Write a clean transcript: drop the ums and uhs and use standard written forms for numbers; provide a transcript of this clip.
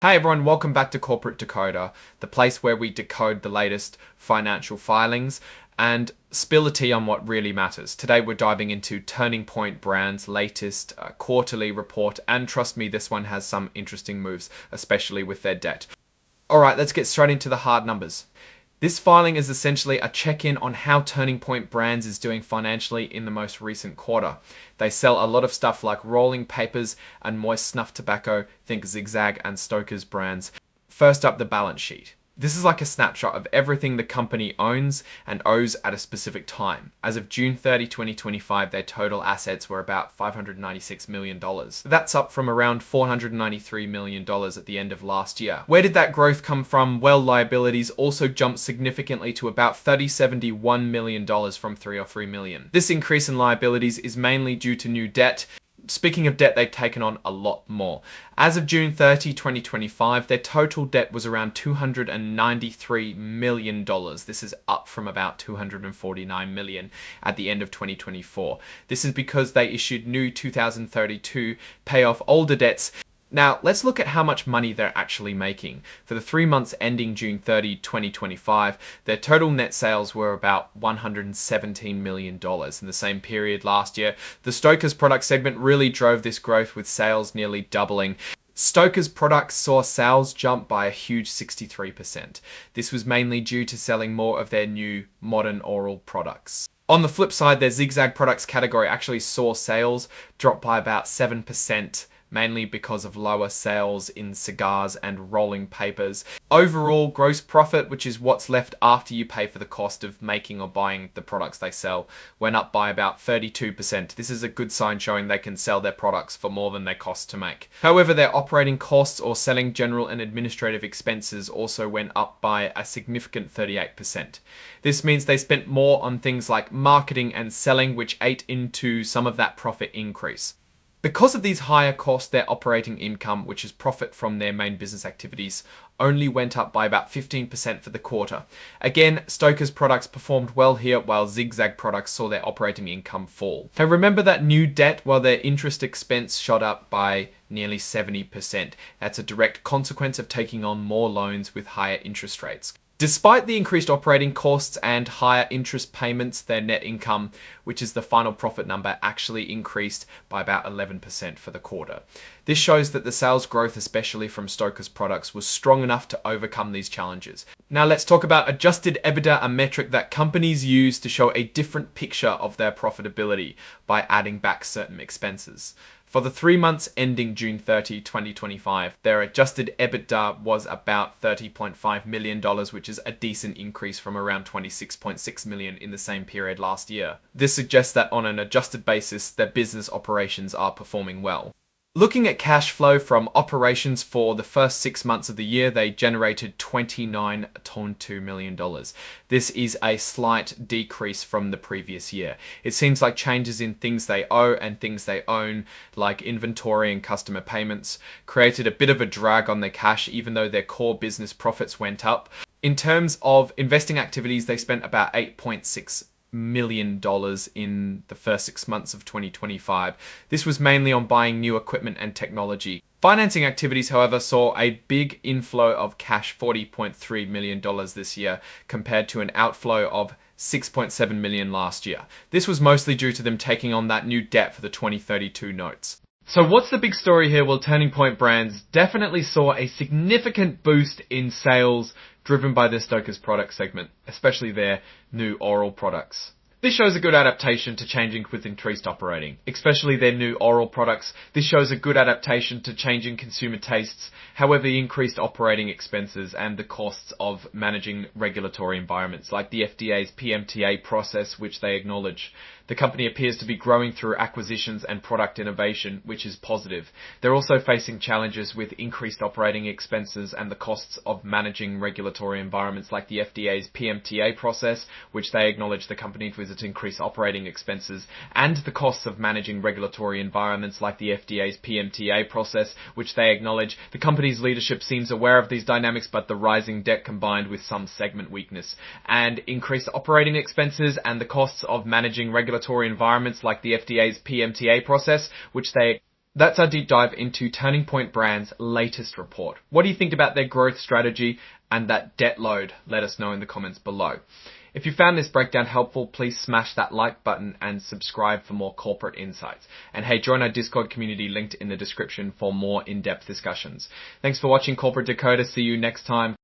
Hey everyone, welcome back to Corporate Decoder, the place where we decode the latest financial filings and spill the tea on what really matters. Today we're diving into Turning Point Brands' latest quarterly report, and trust me, this one has some interesting moves, especially with their debt. Alright, let's get straight into the hard numbers. This filing is essentially a check-in on how Turning Point Brands is doing financially in the most recent quarter. They sell a lot of stuff like rolling papers and moist snuff tobacco, think Zigzag and Stoker's brands. First up, the balance sheet. This is like a snapshot of everything the company owns and owes at a specific time. As of June 30, 2025, their total assets were about $596 million. That's up from around $493 million at the end of last year. Where did that growth come from? Well, liabilities also jumped significantly to about $71 million from $303 million. This increase in liabilities is mainly due to new debt. Speaking of debt, they've taken on a lot more. As of June 30, 2025, their total debt was around $293 million. This is up from about $249 million at the end of 2024. This is because they issued new 2032 pay off older debts. Now, let's look at how much money they're actually making. For the 3 months ending June 30, 2025, their total net sales were about $117 million. In the same period last year, the Stoker's product segment really drove this growth, with sales nearly doubling. Stoker's products saw sales jump by a huge 63%. This was mainly due to selling more of their new modern oral products. On the flip side, their Zigzag products category actually saw sales drop by about 7%. Mainly because of lower sales in cigars and rolling papers. Overall, gross profit, which is what's left after you pay for the cost of making or buying the products they sell, went up by about 32%. This is a good sign, showing they can sell their products for more than they cost to make. However, their operating costs, or selling, general and administrative expenses, also went up by a significant 38%. This means they spent more on things like marketing and selling, which ate into some of that profit increase. Because of these higher costs, their operating income, which is profit from their main business activities, only went up by about 15% for the quarter. Again, Stoker's products performed well here, while Zigzag products saw their operating income fall. Now remember that new debt, while their interest expense shot up by nearly 70%. That's a direct consequence of taking on more loans with higher interest rates. Despite the increased operating costs and higher interest payments, their net income, which is the final profit number, actually increased by about 11% for the quarter. This shows that the sales growth, especially from Stoker's products, was strong enough to overcome these challenges. Now let's talk about adjusted EBITDA, a metric that companies use to show a different picture of their profitability by adding back certain expenses. For the 3 months ending June 30, 2025, their adjusted EBITDA was about $30.5 million, which is a decent increase from around $26.6 million in the same period last year. This suggests that on an adjusted basis, their business operations are performing well. Looking at cash flow from operations for the first 6 months of the year, they generated $29.2 million. This is a slight decrease from the previous year. It seems like changes in things they owe and things they own, like inventory and customer payments, created a bit of a drag on their cash, even though their core business profits went up. In terms of investing activities, they spent about $8.6 million in the first 6 months of 2025. This was mainly on buying new equipment and technology. Financing activities, however, saw a big inflow of cash, $40.3 million this year, compared to an outflow of $6.7 million last year. This was mostly due to them taking on that new debt for the 2032 notes. So what's the big story here? Well, Turning Point Brands definitely saw a significant boost in sales driven by their Stoker's product segment, especially their new oral products. This shows a good adaptation to changing with increased operating, especially their new oral products. This shows a good adaptation to changing consumer tastes. However, the increased operating expenses and the costs of managing regulatory environments like the FDA's PMTA process, which they acknowledge. The company appears to be growing through acquisitions and product innovation, which is positive. They're also facing challenges with increased operating expenses and the costs of managing regulatory environments like the FDA's PMTA process, which they acknowledge the company with its increased operating expenses, and the costs of managing regulatory environments like the FDA's PMTA process, which they acknowledge. The company's leadership seems aware of these dynamics, but the rising debt combined with some segment weakness and increased operating expenses and the costs of managing regulatory environments like the FDA's PMTA process, which they That's our deep dive into Turning Point Brand's latest report. What do you think about their growth strategy and that debt load? Let us know in the comments below. If you found this breakdown helpful, please smash that like button and subscribe for more corporate insights. And hey, join our Discord community linked in the description for more in-depth discussions. Thanks for watching Corporate Decoder. See you next time.